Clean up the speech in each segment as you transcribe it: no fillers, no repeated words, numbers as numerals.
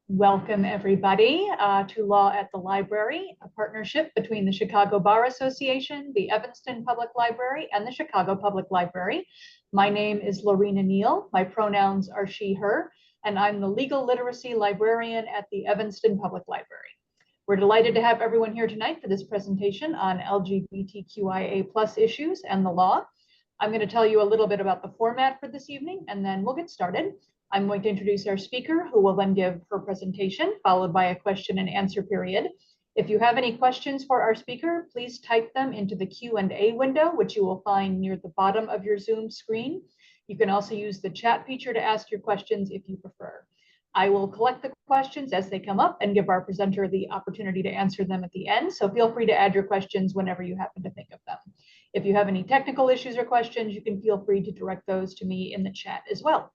Welcome, everybody, to Law at the Library, a partnership between the Chicago Bar Association, the Evanston Public Library, and the Chicago Public Library. My name is Lorena Neal. My pronouns are she, her, and I'm the legal literacy librarian at the Evanston Public Library. We're delighted to have everyone here tonight for this presentation on LGBTQIA+ issues and the law. I'm going to tell you a little bit about the format for this evening, and then we'll get started. I'm going to introduce our speaker, who will then give her presentation, followed by a question and answer period. If you have any questions for our speaker, please type them into the Q&A window, which you will find near the bottom of your Zoom screen. You can also use the chat feature to ask your questions if you prefer. I will collect the questions as they come up and give our presenter the opportunity to answer them at the end, so feel free to add your questions whenever you happen to think of them. If you have any technical issues or questions, you can feel free to direct those to me in the chat as well.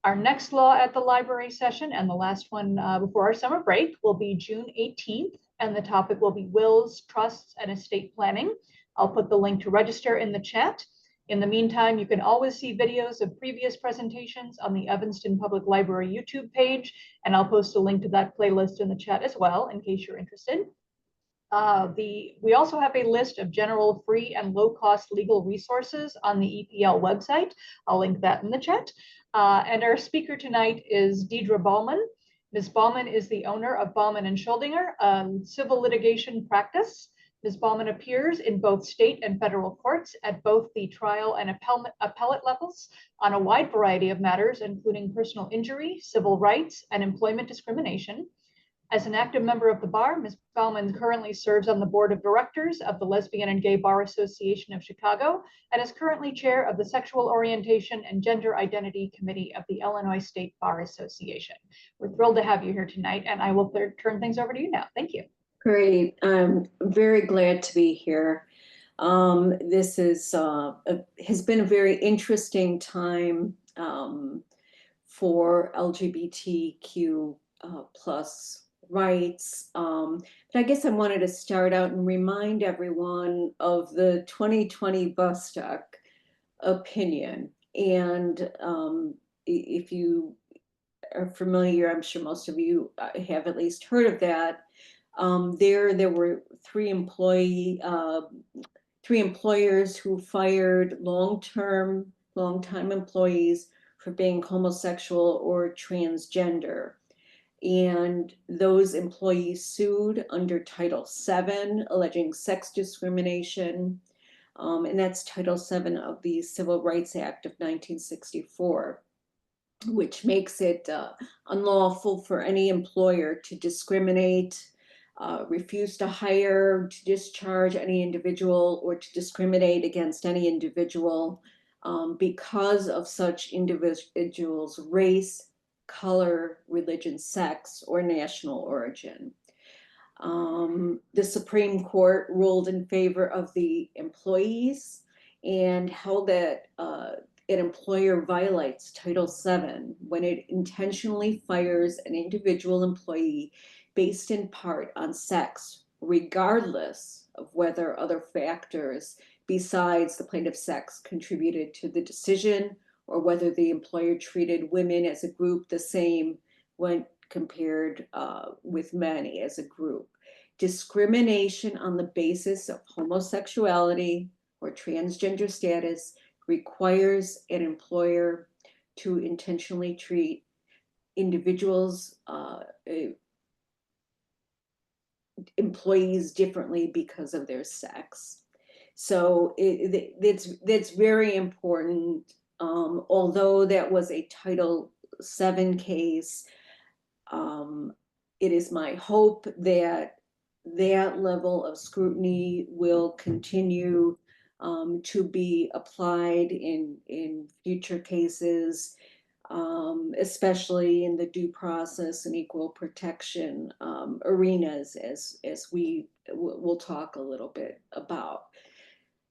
Our next Law at the Library session, and the last one before our summer break, will be June 18th, and the topic will be wills, trusts, and estate planning. I'll put the link to register in the chat. In the meantime, you can always see videos of previous presentations on the Evanston Public Library YouTube page, and I'll post a link to that playlist in the chat as well, in case you're interested. We also have a list of general free and low-cost legal resources on the EPL website. I'll link that in the chat. And our speaker tonight is Deidre Ballman. Ms. Ballman is the owner of Ballman and Schuldinger, a civil litigation practice. Ms. Ballman appears in both state and federal courts at both the trial and appellate levels on a wide variety of matters, including personal injury, civil rights, and employment discrimination. As an active member of the bar, Ms. Ballman currently serves on the board of directors of the Lesbian and Gay Bar Association of Chicago and is currently chair of the Sexual Orientation and Gender Identity Committee of the Illinois State Bar Association. We're thrilled to have you here tonight, and I will turn things over to you now. Thank you. Great. I'm very glad to be here. This has been a very interesting time for LGBTQ plus rights. But I guess I wanted to start out and remind everyone of the 2020 Bostock opinion. And if you are familiar, I'm sure most of you have at least heard of that. There were three employers who fired long-time employees for being homosexual or transgender. And those employees sued under Title VII, alleging sex discrimination. And that's Title VII of the Civil Rights Act of 1964, which makes it unlawful for any employer to discriminate, refuse to hire, to discharge any individual, or to discriminate against any individual because of such individuals' race, color, religion, sex, or national origin. The Supreme Court ruled in favor of the employees and held that an employer violates Title VII when it intentionally fires an individual employee based in part on sex, regardless of whether other factors besides the plaintiff's sex contributed to the decision, or whether the employer treated women as a group the same when compared with men as a group. Discrimination on the basis of homosexuality or transgender status requires an employer to intentionally treat individuals, employees differently because of their sex. So that's very important. Although that was a Title VII case, it is my hope that that level of scrutiny will continue to be applied in future cases, especially in the due process and equal protection arenas, as we will talk a little bit about.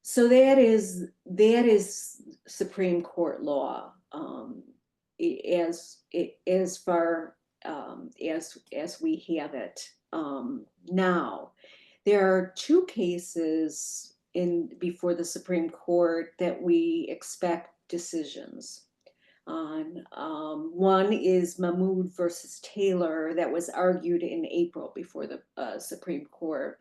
So that is Supreme Court law as far as we have it now. There are two cases before the Supreme Court that we expect decisions. on. One is Mahmood versus Taylor that was argued in April before the Supreme Court.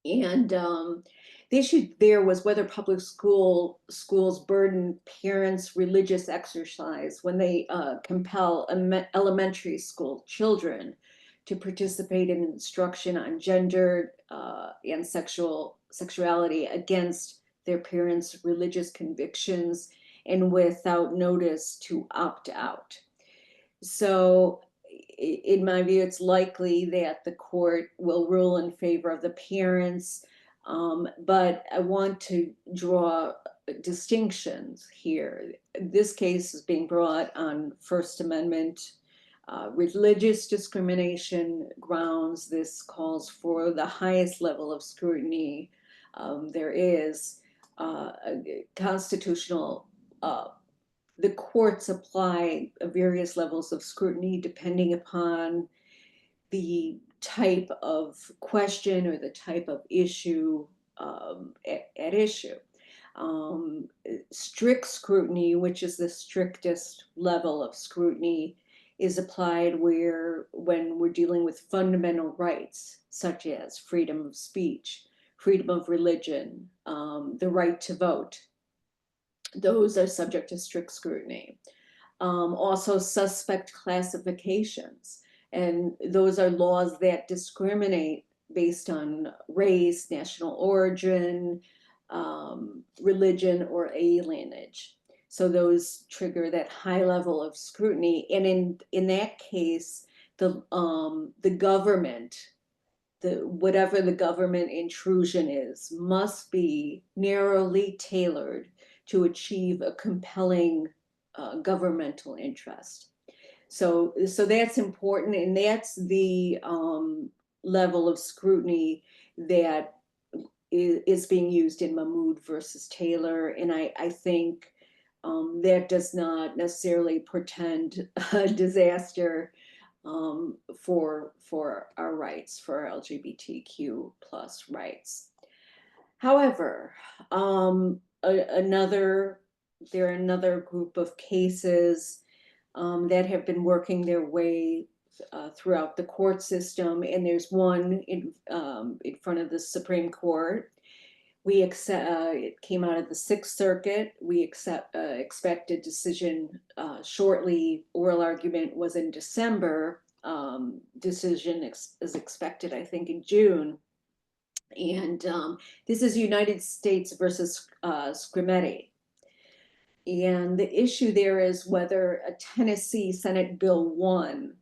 And the issue there was whether public schools burden parents' religious exercise when they compel elementary school children to participate in instruction on gender and sexuality against their parents' religious convictions and without notice to opt out. So in my view, it's likely that the court will rule in favor of the parents, but I want to draw distinctions here. This case is being brought on First Amendment religious discrimination grounds. This calls for the highest level of scrutiny there is. Constitutional the courts apply various levels of scrutiny depending upon the type of question or the type of issue at issue. Strict scrutiny, which is the strictest level of scrutiny, is applied when we're dealing with fundamental rights, such as freedom of speech, freedom of religion, the right to vote. Those are subject to strict scrutiny. Also suspect classifications, and those are laws that discriminate based on race, national origin, religion, or alienage. So those trigger that high level of scrutiny. And in that case, the government, whatever the government intrusion is, must be narrowly tailored to achieve a compelling governmental interest. So that's important, and that's the level of scrutiny that is being used in Mahmood versus Taylor, and I think that does not necessarily portend a disaster for our rights, for our LGBTQ plus rights. However, there are another group of cases that have been working their way throughout the court system, and there's one in front of the Supreme Court. It came out of the Sixth Circuit. We expect a decision shortly. Oral argument was in December. Decision is expected, I think, in June. And this is United States versus Scrimetti. And the issue there is whether a Tennessee Senate Bill 1,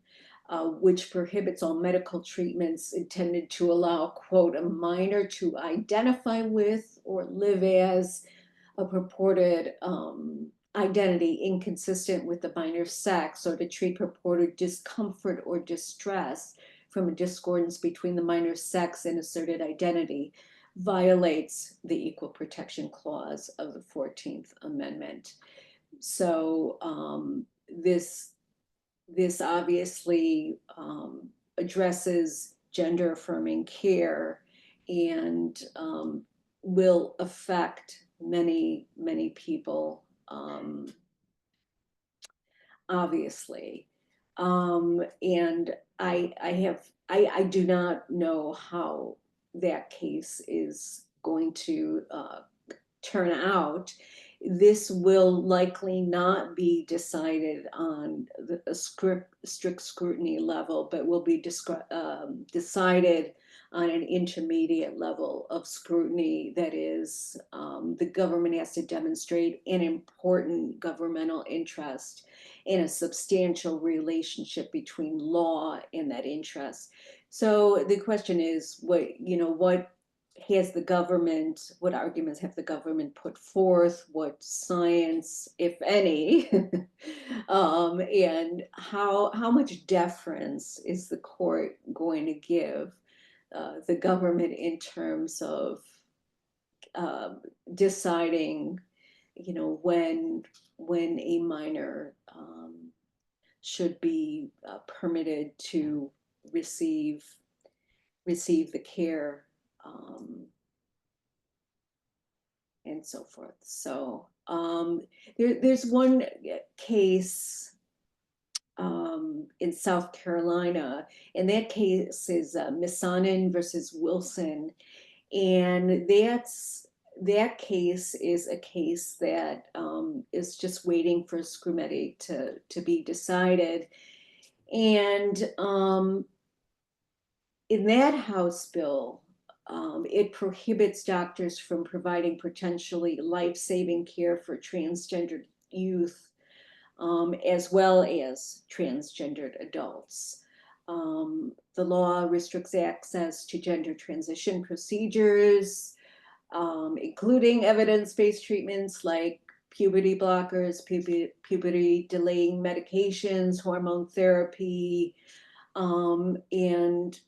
which prohibits all medical treatments intended to allow, quote, a minor to identify with or live as a purported identity inconsistent with the minor's sex, or to treat purported discomfort or distress from a discordance between the minor's sex and asserted identity, violates the Equal Protection Clause of the 14th Amendment. So this obviously addresses gender affirming care and will affect many people, obviously. And I do not know how that case is going to turn out. This will likely not be decided on a strict scrutiny level, but will be decided on an intermediate level of scrutiny. That is, the government has to demonstrate an important governmental interest and a substantial relationship between law and that interest. So the question is, what has the government, what arguments have the government put forth, what science, if any, and how much deference is the court going to give the government in terms of deciding, when a minor should be permitted to receive the care and so forth. So There's one case in South Carolina, and that case is Missonin versus Wilson, and that case is a case that is just waiting for Scrumeti to be decided. And in that House bill, it prohibits doctors from providing potentially life-saving care for transgendered youth, as well as transgendered adults. The law restricts access to gender transition procedures, including evidence-based treatments like puberty blockers, puberty delaying medications, hormone therapy, and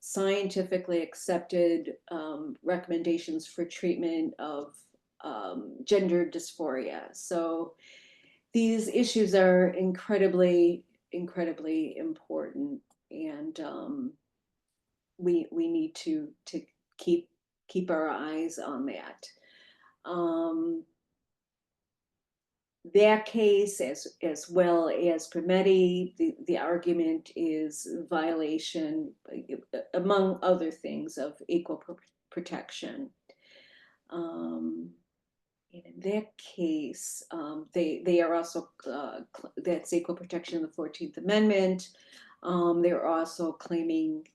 scientifically accepted recommendations for treatment of gender dysphoria. So these issues are incredibly, incredibly important, and we need to keep our eyes on that. That case, as well as Scrumeti, the argument is violation, among other things, of equal protection. In that case, they are also, that's equal protection in the 14th Amendment. They're also claiming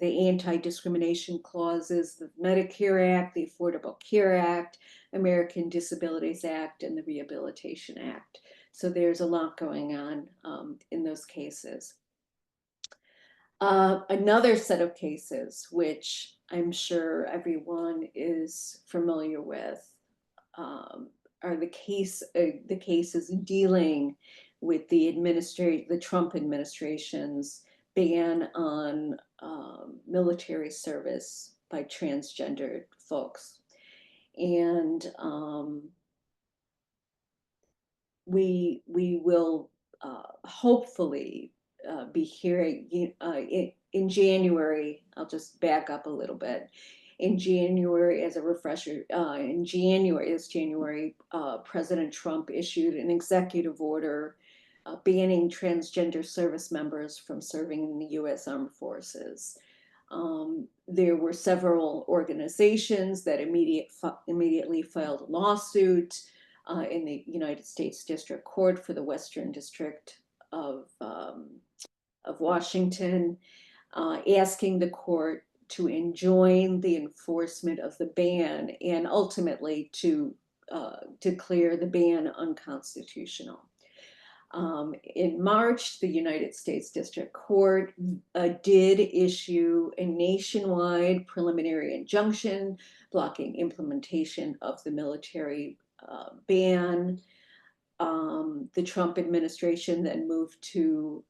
the anti-discrimination clauses, the Medicare Act, the Affordable Care Act, American Disabilities Act, and the Rehabilitation Act. So there's a lot going on in those cases. Another set of cases, which I'm sure everyone is familiar with, are the cases dealing with the Trump administration's ban on military service by transgendered folks. And we will hopefully be hearing in January. I'll just back up a little bit. In January, as a refresher, in January, President Trump issued an executive order banning transgender service members from serving in the U.S. Armed Forces. There were several organizations that immediately filed a lawsuit in the United States District Court for the Western District of Washington, asking the court to enjoin the enforcement of the ban and ultimately to declare the ban unconstitutional. In March, the United States District Court did issue a nationwide preliminary injunction blocking implementation of the military ban. The Trump administration then moved to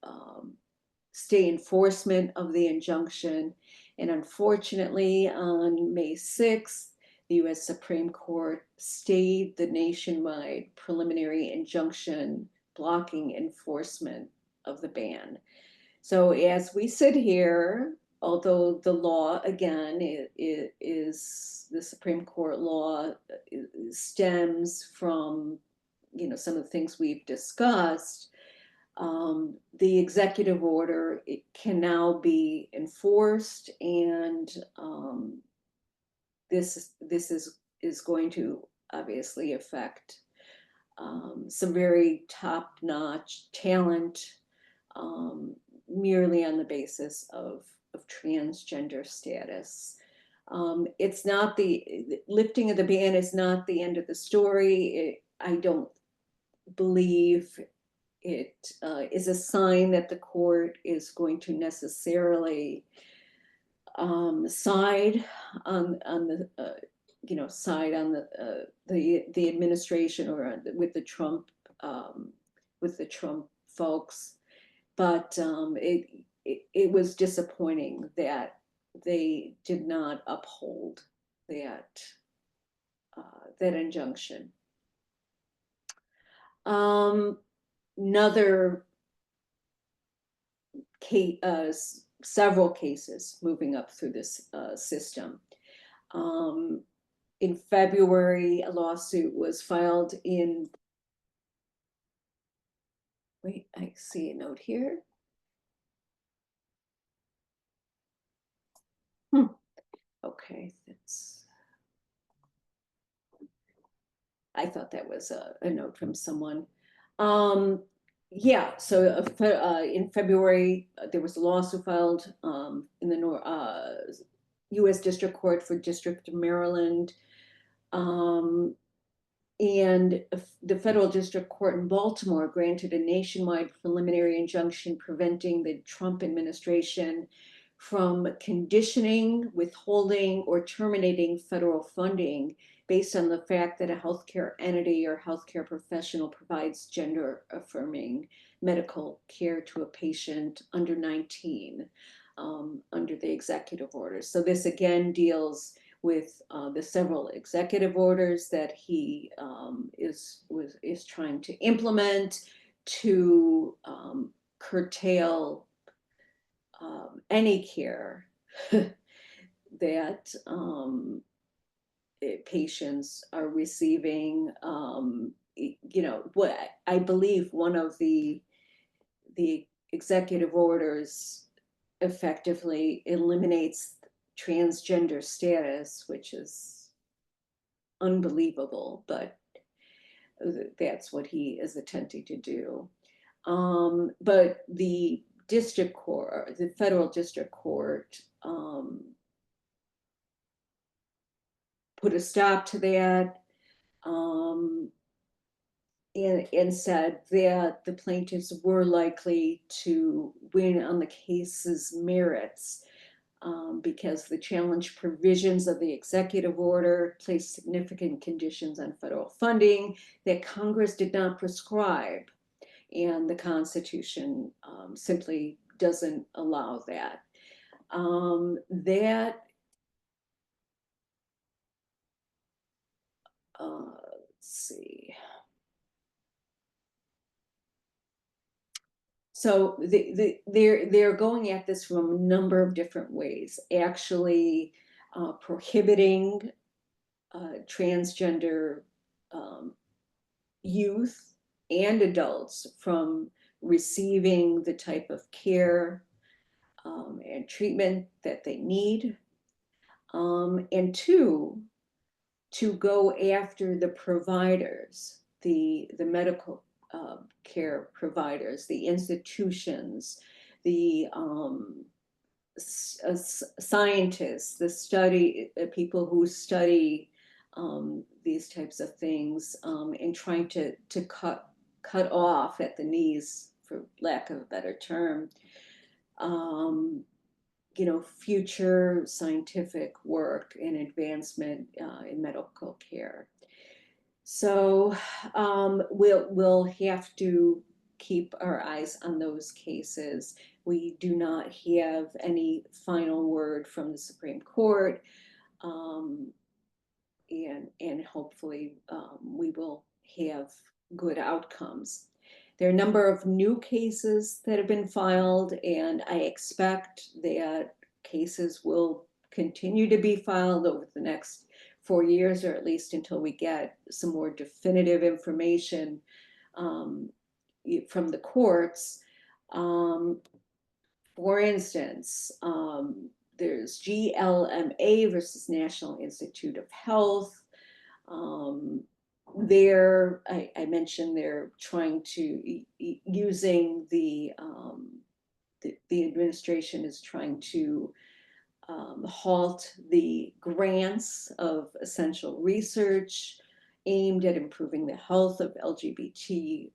stay enforcement of the injunction. And unfortunately, on May 6th, the US Supreme Court stayed the nationwide preliminary injunction blocking enforcement of the ban. So as we sit here, although the law, again, is the Supreme Court law, stems from some of the things we've discussed, the executive order, it can now be enforced, and this is going to obviously affect some very top-notch talent, merely on the basis of transgender status. It's not the lifting of the ban is not the end of the story. I don't believe it is a sign that the court is going to necessarily side on the side on the administration or with the Trump folks, but it was disappointing that they did not uphold that injunction. Another case, several cases moving up through this system. in February, a lawsuit was filed in, wait, I see a note here. Okay, I thought that was a note from someone. Yeah, so in February, there was a lawsuit filed in the U.S. District Court for District of Maryland. And the federal district court in Baltimore granted a nationwide preliminary injunction preventing the Trump administration from conditioning, withholding, or terminating federal funding based on the fact that a healthcare entity or healthcare professional provides gender affirming medical care to a patient under 19 under the executive order. So this again deals with the several executive orders that he is trying to implement to curtail any care that patients are receiving. You know, what I believe one of the executive orders effectively eliminates transgender status, which is unbelievable, but that's what he is attempting to do. But the district court, the federal district court, put a stop to that and said that the plaintiffs were likely to win on the case's merits because the challenge provisions of the executive order place significant conditions on federal funding that Congress did not prescribe, and the Constitution simply doesn't allow that. Let's see. So they're going at this from a number of different ways, actually prohibiting transgender youth and adults from receiving the type of care and treatment that they need. And two, to go after the providers, the medical care providers, the institutions, the scientists, the people who study these types of things, and trying to cut off at the knees, for lack of a better term, you know, future scientific work and advancement in medical care. So we'll have to keep our eyes on those cases. We do not have any final word from the Supreme Court, and hopefully we will have good outcomes. There are a number of new cases that have been filed, and I expect that cases will continue to be filed over the next 4 years, or at least until we get some more definitive information from the courts. For instance, there's GLMA versus National Institute of Health. I mentioned they're trying to, using the administration is trying to halt the grants of essential research aimed at improving the health of LGBTQ+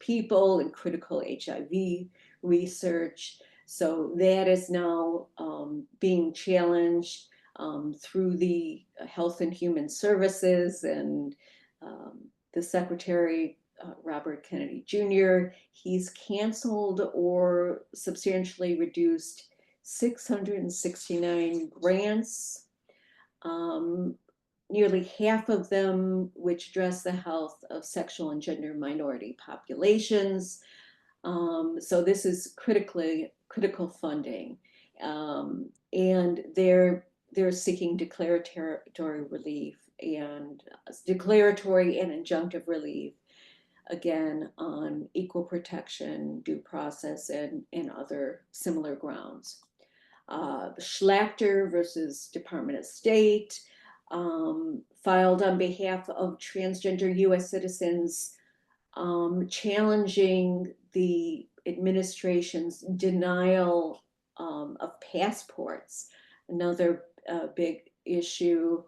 people and critical HIV research. So that is now being challenged through the Health and Human Services, and the Secretary, Robert Kennedy Jr., he's canceled or substantially reduced 669 grants, nearly half of them which address the health of sexual and gender minority populations. So this is critical funding. And they're they're seeking declaratory relief and declaratory and injunctive relief, again, on equal protection, due process, and other similar grounds. Schlachter versus Department of State, filed on behalf of transgender US citizens, challenging the administration's denial of passports, another big issue.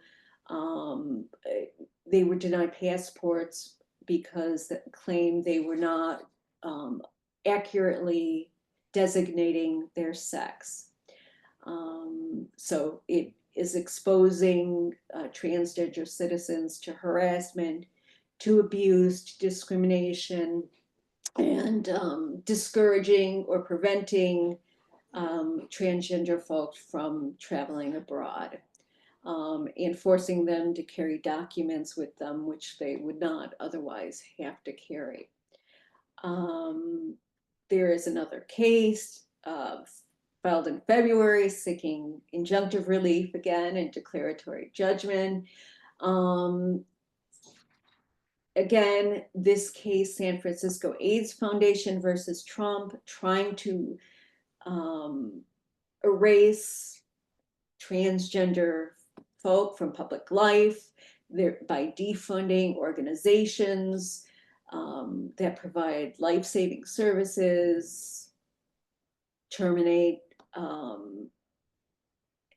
They were denied passports because they claimed they were not accurately designating their sex. So it is exposing transgender citizens to harassment, to abuse, to discrimination, and discouraging or preventing transgender folks from traveling abroad, and forcing them to carry documents with them which they would not otherwise have to carry. There is another case filed in February seeking injunctive relief again and declaratory judgment. Again, this case, San Francisco AIDS Foundation versus Trump, trying to erase transgender folk from public life by defunding organizations that provide life-saving services, terminate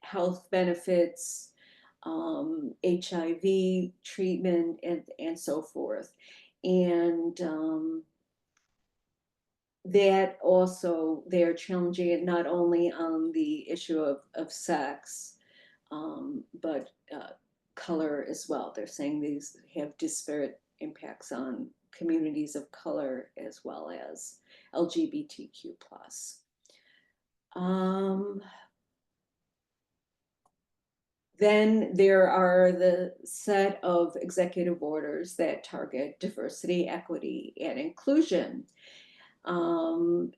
health benefits, HIV treatment, and so forth. And that also, they're challenging it not only on the issue of sex, but color as well. They're saying these have disparate impacts on communities of color as well as LGBTQ+. Then there are the set of executive orders that target diversity, equity, and inclusion. And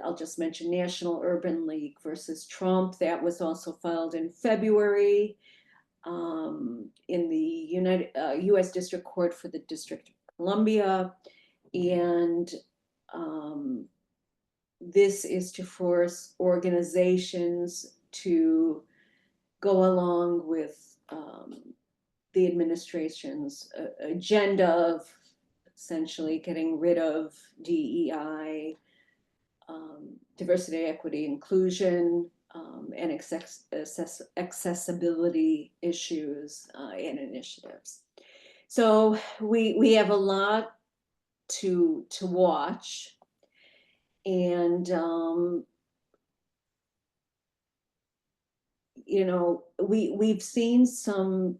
I'll just mention National Urban League versus Trump. That was also filed in February in the U.S. District Court for the District of Columbia. And this is to force organizations to go along with the administration's agenda of essentially getting rid of DEI, diversity, equity, inclusion, and accessibility issues and initiatives. So we have a lot to watch, and you know, we've seen some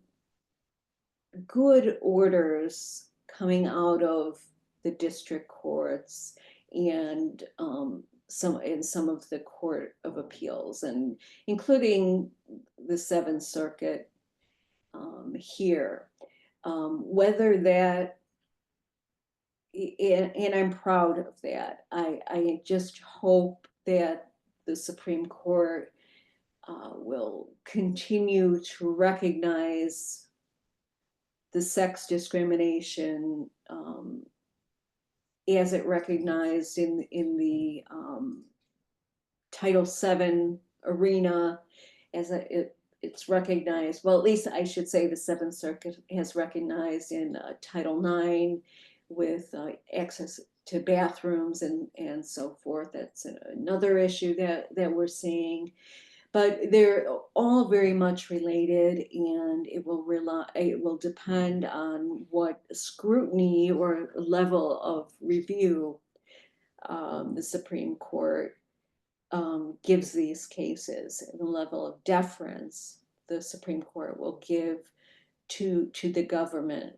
good orders coming out of the district courts and some of the Court of Appeals, and including the Seventh Circuit here. Whether that, and I'm proud of that. I just hope that the Supreme Court will continue to recognize the sex discrimination as it recognized in the Title VII arena, as it's recognized, well, at least I should say the Seventh Circuit has recognized in Title IX with access to bathrooms and so forth. That's another issue that we're seeing. But they're all very much related, and it will depend on what scrutiny or level of review the Supreme Court gives these cases, and the level of deference the Supreme Court will give to the government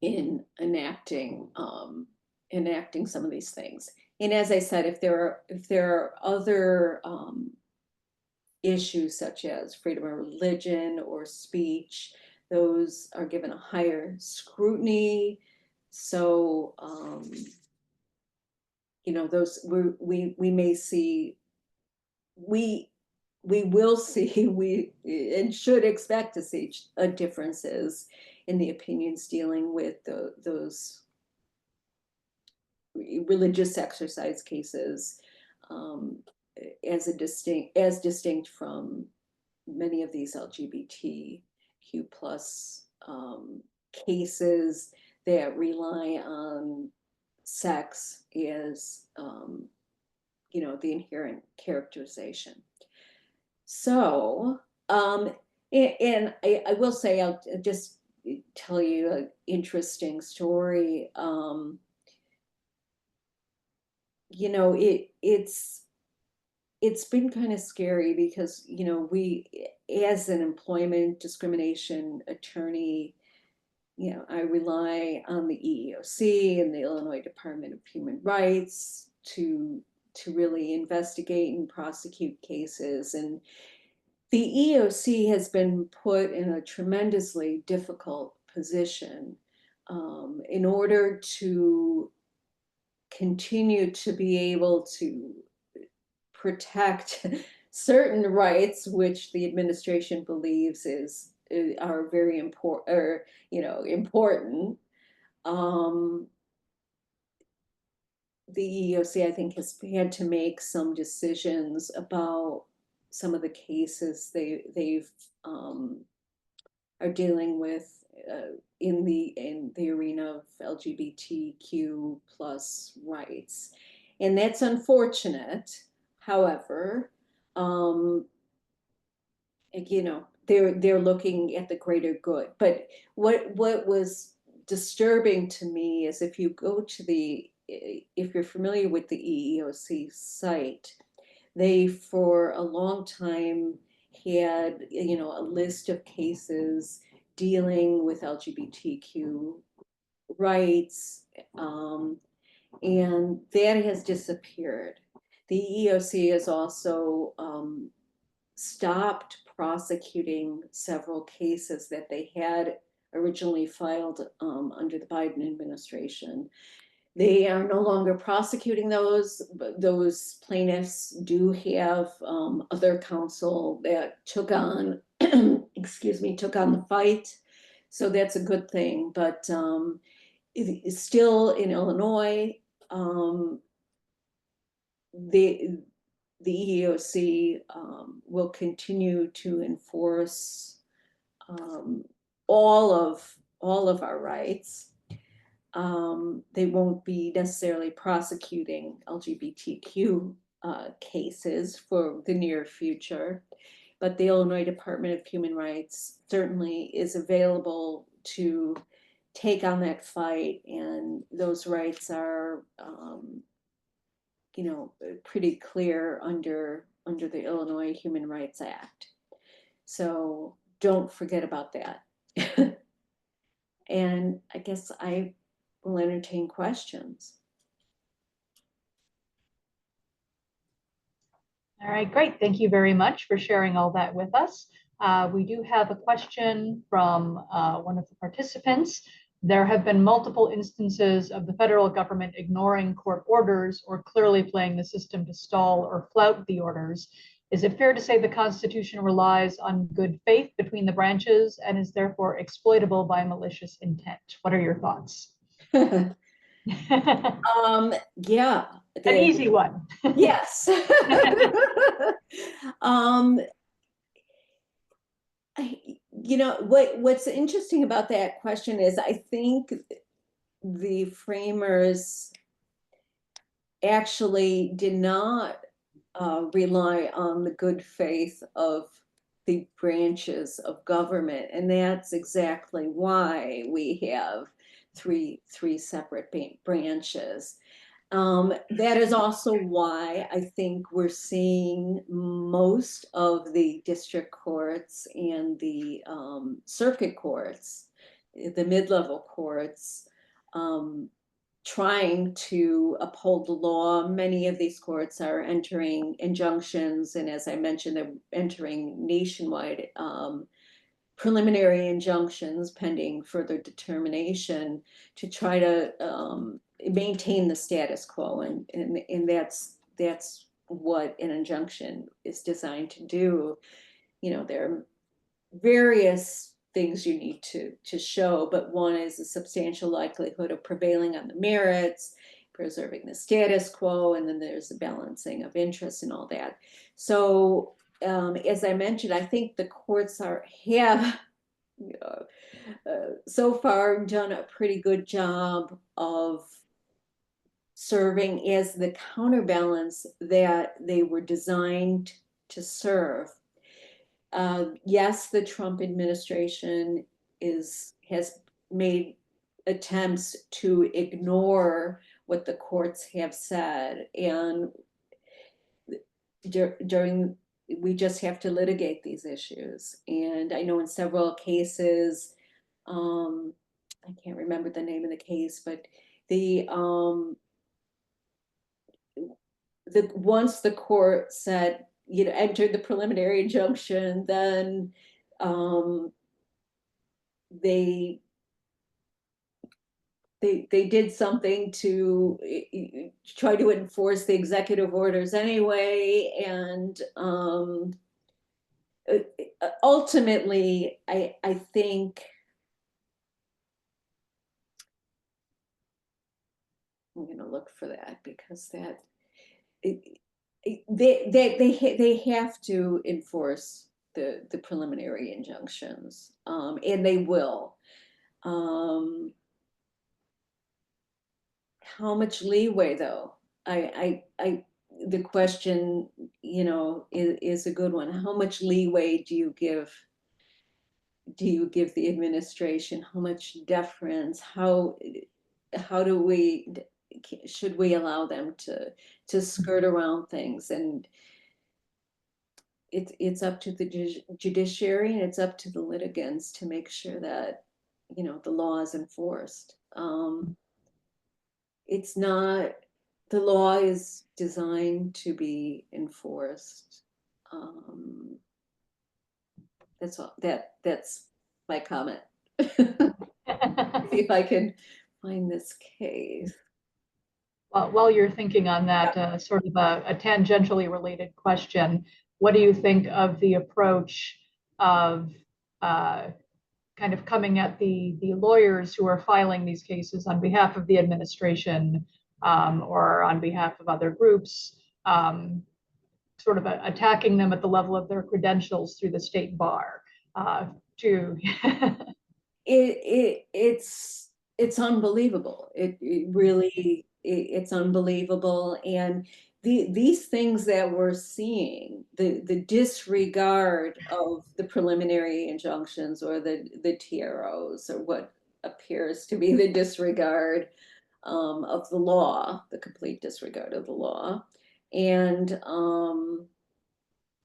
in enacting some of these things. And as I said, if there are other issues such as freedom of religion or speech, those are given a higher scrutiny. So, you know, those we may see, we we will see, and should expect to see differences in the opinions dealing with those religious exercise cases, as distinct from many of these LGBTQ plus cases that rely on sex as the inherent characterization. So, and I will say, I'll just tell you an interesting story. It's been kind of scary because, we, as an employment discrimination attorney, I rely on the EEOC and the Illinois Department of Human Rights to really investigate and prosecute cases. And the EEOC has been put in a tremendously difficult position in order to continue to be able to protect certain rights, which the administration believes are very important, or important. The EEOC, I think, has had to make some decisions about some of the cases they've are dealing with in the arena of LGBTQ plus rights, and that's unfortunate. However, they're looking at the greater good. But what was disturbing to me is, if you're familiar with the EEOC site, they for a long time had a list of cases dealing with LGBTQ rights, and that has disappeared. The EEOC has also stopped prosecuting several cases that they had originally filed under the Biden administration. They are no longer prosecuting those. But those plaintiffs do have other counsel that took on, took on the fight. So that's a good thing. But still in Illinois, the EEOC will continue to enforce all of our rights. They won't be necessarily prosecuting LGBTQ cases for the near future, but the Illinois Department of Human Rights certainly is available to take on that fight, and those rights are pretty clear under the Illinois Human Rights Act. So don't forget about that. And I guess I will entertain questions. All right, great. Thank you very much for sharing all that with us. We do have a question from one of the participants. There have been multiple instances of the federal government ignoring court orders or clearly playing the system to stall or flout the orders. Is it fair to say the Constitution relies on good faith between the branches and is therefore exploitable by malicious intent? What are your thoughts? Yeah. An easy one. Yes. What's interesting about that question is, I think the framers actually did not rely on the good faith of the branches of government, and that's exactly why we have three separate branches. That is also why I think we're seeing most of the district courts and the circuit courts, the mid-level courts, trying to uphold the law. Many of these courts are entering injunctions, and as I mentioned, they're entering nationwide preliminary injunctions pending further determination to try to maintain the status quo, and that's what an injunction is designed to do. You know, there are various things you need to show, but one is a substantial likelihood of prevailing on the merits, preserving the status quo, and then there's the balancing of interests and all that. So as I mentioned, I think the courts have so far done a pretty good job of serving as the counterbalance that they were designed to serve. Yes, the Trump administration has made attempts to ignore what the courts have said, and during we just have to litigate these issues. And I know in several cases, I can't remember the name of the case, but the once the court said, you know, entered the preliminary injunction, then they did something to try to enforce the executive orders anyway, and ultimately, I think I'm going to look for that, because that they have to enforce the preliminary injunctions, and they will. How much leeway, though? The question, you know, is a good one. How much leeway do you give the administration? How much deference? How do we, should we allow them to skirt around things? And it's up to the judiciary, and it's up to the litigants to make sure that, you know, the law is enforced. It's not, the law is designed to be enforced. That's all. That's my comment. See if I can find this case. While you're thinking on that, sort of a tangentially related question, what do you think of the approach of kind of coming at the lawyers who are filing these cases on behalf of the administration, or on behalf of other groups, sort of attacking them at the level of their credentials through the state bar? To It's unbelievable. It really it's unbelievable. And these things that we're seeing, the disregard of the preliminary injunctions, or the TROs, or what appears to be the disregard of the law, the complete disregard of the law, and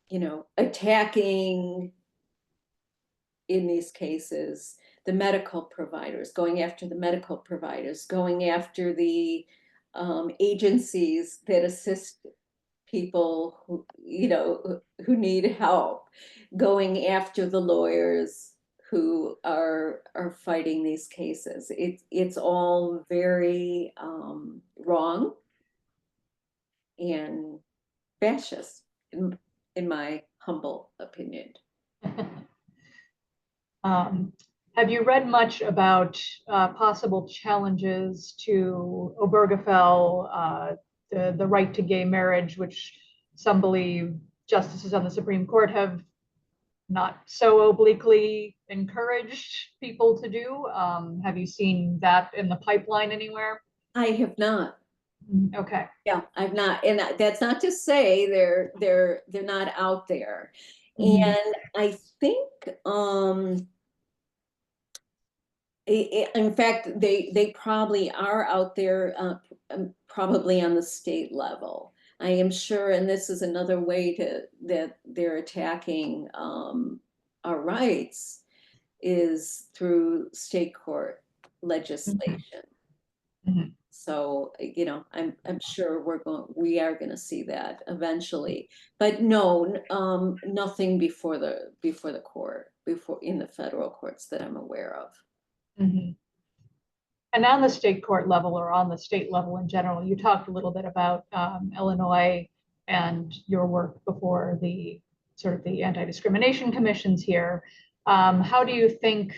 you know, attacking in these cases the medical providers, going after the medical providers, going after the agencies that assist people who, you know, who need help, going after the lawyers who are fighting these cases. It's all very wrong and fascist, in my humble opinion. Have you read much about possible challenges to Obergefell, the right to gay marriage, which some believe justices on the Supreme Court have not so obliquely encouraged people to do? Have you seen that in the pipeline anywhere? I have not. Okay. Yeah, I've not, and that's not to say they're not out there. Mhm. And I think in fact, they probably are out there, probably on the state level. I am sure, and this is another way that they're attacking our rights, is through state court legislation. Mhm. So, you know, I'm sure we are going to see that eventually, but no, nothing before the court, before in the federal courts that I'm aware of. Mhm. And on the state court level, or on the state level in general, you talked a little bit about Illinois and your work before the sort of the anti-discrimination commissions here, how do you think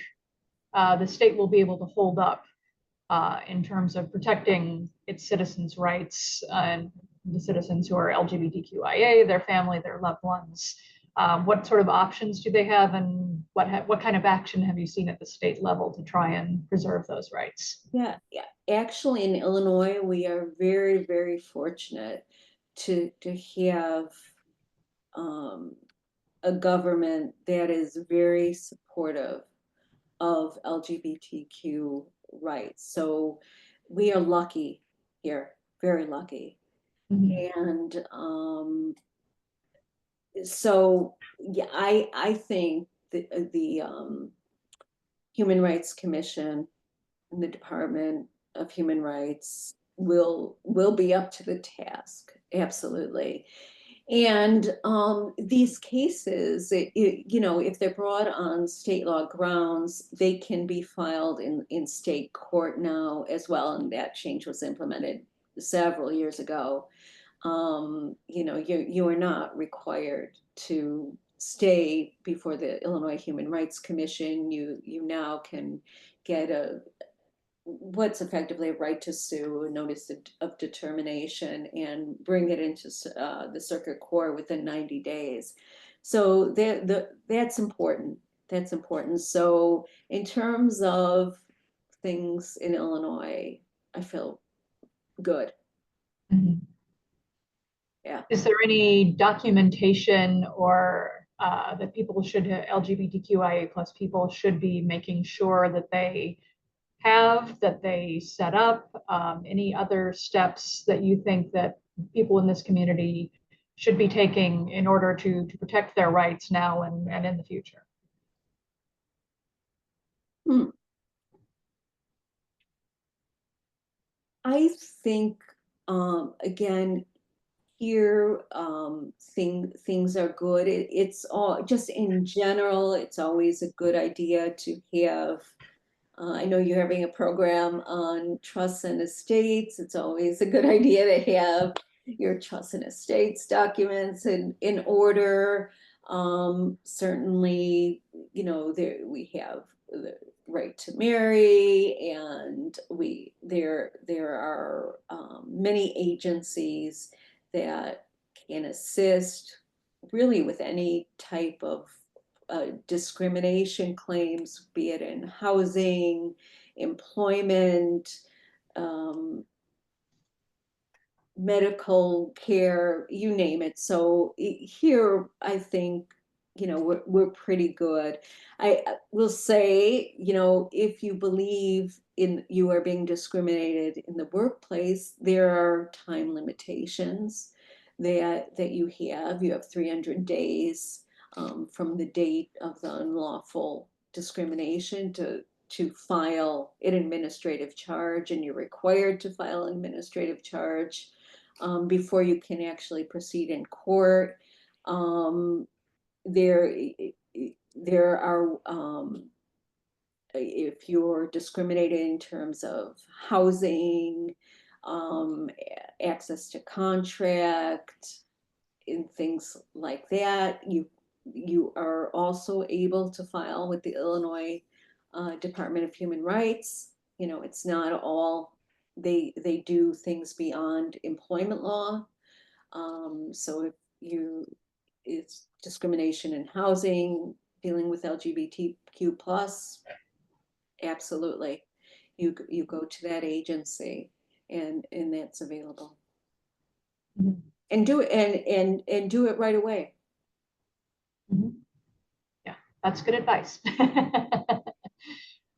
the state will be able to hold up in terms of protecting its citizens' rights and the citizens who are LGBTQIA, their family, their loved ones? What sort of options do they have, and what kind of action have you seen at the state level to try and preserve those rights? Yeah, yeah. Actually, in Illinois, we are very, very fortunate to have a government that is very supportive of LGBTQ rights. So we are lucky here, very lucky. Mhm. And so yeah, I think the Human Rights Commission and the Department of Human Rights will be up to the task, absolutely. And these cases, if they're brought on state law grounds, they can be filed in state court now as well. And that change was implemented several years ago. You are not required to stay before the Illinois Human Rights Commission. You now can get what's effectively a right to sue, a notice of determination, and bring it into the circuit court within 90 days. So that's important. That's important. So in terms of things in Illinois, I feel good. Mhm. Yeah. Is there any documentation or that people should, LGBTQIA plus people should be making sure that they have, that they set up? Any other steps that you think that people in this community should be taking in order to protect their rights now and in the future? Hmm. I think again here things are good. It's all just in general. It's always a good idea to have. I know you're having a program on trusts and estates. It's always a good idea to have your trust and estates documents in order. Certainly, there we have the right to marry, and there are many agencies that can assist really with any type of discrimination claims, be it in housing, employment, um, medical care, you name it. So here, I think, we're pretty good. I will say, if you believe you are being discriminated in the workplace, there are time limitations that you have. You have 300 days from the date of the unlawful discrimination to file an administrative charge, and you're required to file an administrative charge before you can actually proceed in court. Um, there, there are, if you're discriminated in terms of housing, access to contract, and things like that, you are also able to file with the Illinois Department of Human Rights. It's not all they do things beyond employment law. So if it's discrimination in housing, dealing with LGBTQ plus, absolutely, you go to that agency, and that's available, Mhm. and do it and do it right away. Mhm. Yeah, that's good advice.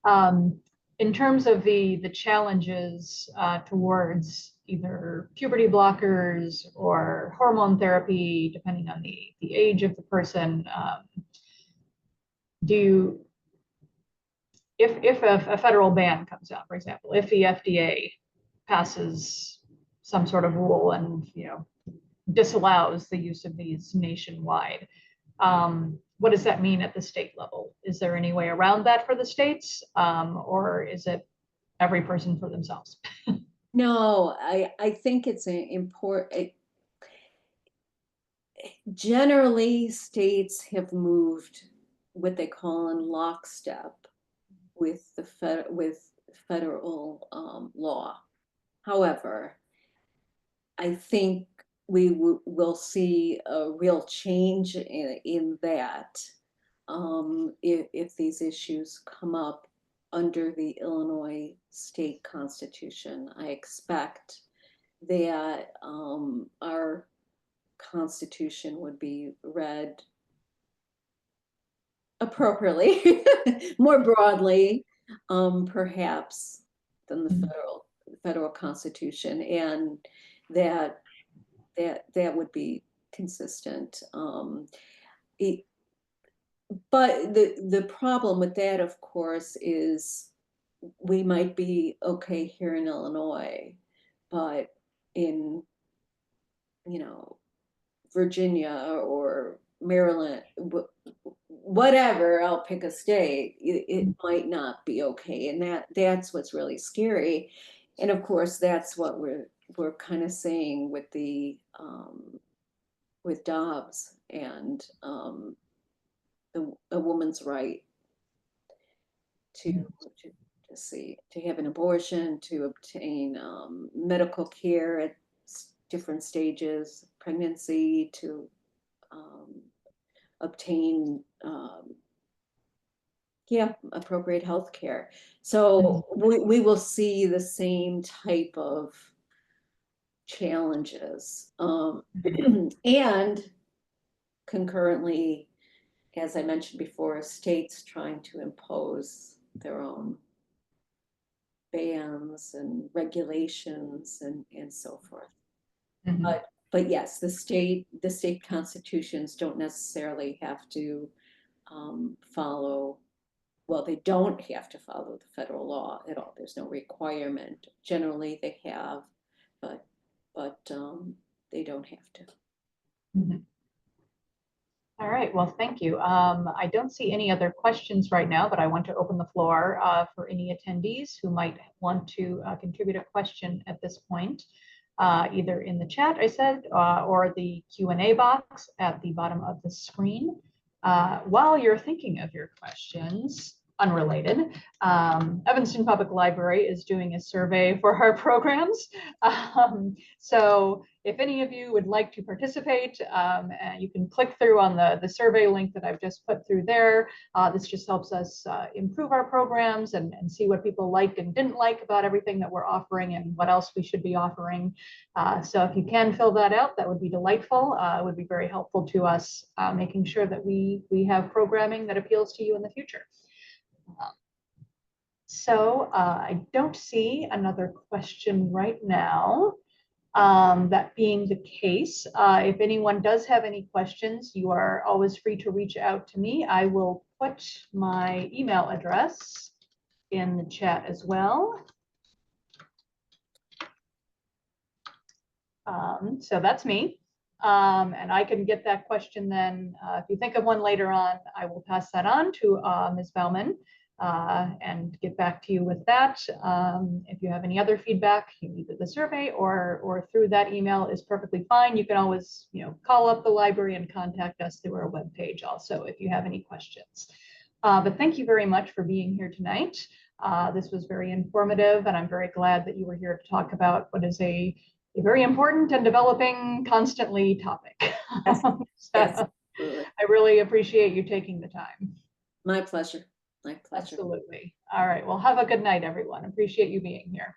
Um, in terms of the challenges towards either puberty blockers or hormone therapy, depending on the age of the person, do you, if a federal ban comes out, for example, if the FDA passes some sort of rule and disallows the use of these nationwide, what does that mean at the state level? Is there any way around that for the states, or is it every person for themselves? No, I think it's important. Generally, states have moved what they call in lockstep with with federal law. However, I think we will see a real change in that if these issues come up under the Illinois state constitution. I expect that our constitution would be read appropriately, more broadly, perhaps, than the federal constitution, and that that would be consistent. But the problem with that, of course, is we might be okay here in Illinois, but in, you know, Virginia or Maryland, whatever, I'll pick a state, it might not be okay. And that's what's really scary. And of course, that's what we're kind of saying with the with Dobbs and a woman's right to to have an abortion, to obtain medical care at different stages, pregnancy, to obtain appropriate health care. So we will see the same type of challenges. And concurrently, as I mentioned before, states trying to impose their own bans and regulations and so forth. But yes, the state constitutions don't necessarily have to follow, well, they don't have to follow the federal law at all. There's no requirement. Generally they have, but they don't have to. All right, well, thank you. I don't see any other questions right now, but I want to open the floor for any attendees who might want to contribute a question at this point, either in the chat, I said, or the Q&A box at the bottom of the screen. While you're thinking of your questions, unrelated, Evanston Public Library is doing a survey for our programs. So if any of you would like to participate, you can click through on the survey link that I've just put through there. This just helps us improve our programs and see what people liked and didn't like about everything that we're offering and what else we should be offering. So if you can fill that out, that would be delightful. It would be very helpful to us, making sure that we have programming that appeals to you in the future. So I don't see another question right now. That being the case, if anyone does have any questions, you are always free to reach out to me. I will put my email address in the chat as well. So that's me. And I can get that question then. If you think of one later on, I will pass that on to Ms. Bauman and get back to you with that. If you have any other feedback, either the survey or through that email is perfectly fine. You can always, call up the library and contact us through our webpage also if you have any questions. But thank you very much for being here tonight. This was very informative, and I'm very glad that you were here to talk about what is a very important and developing constantly topic. Yes. So I really appreciate you taking the time. My pleasure. My pleasure. Absolutely. All right. Well, have a good night, everyone. Appreciate you being here.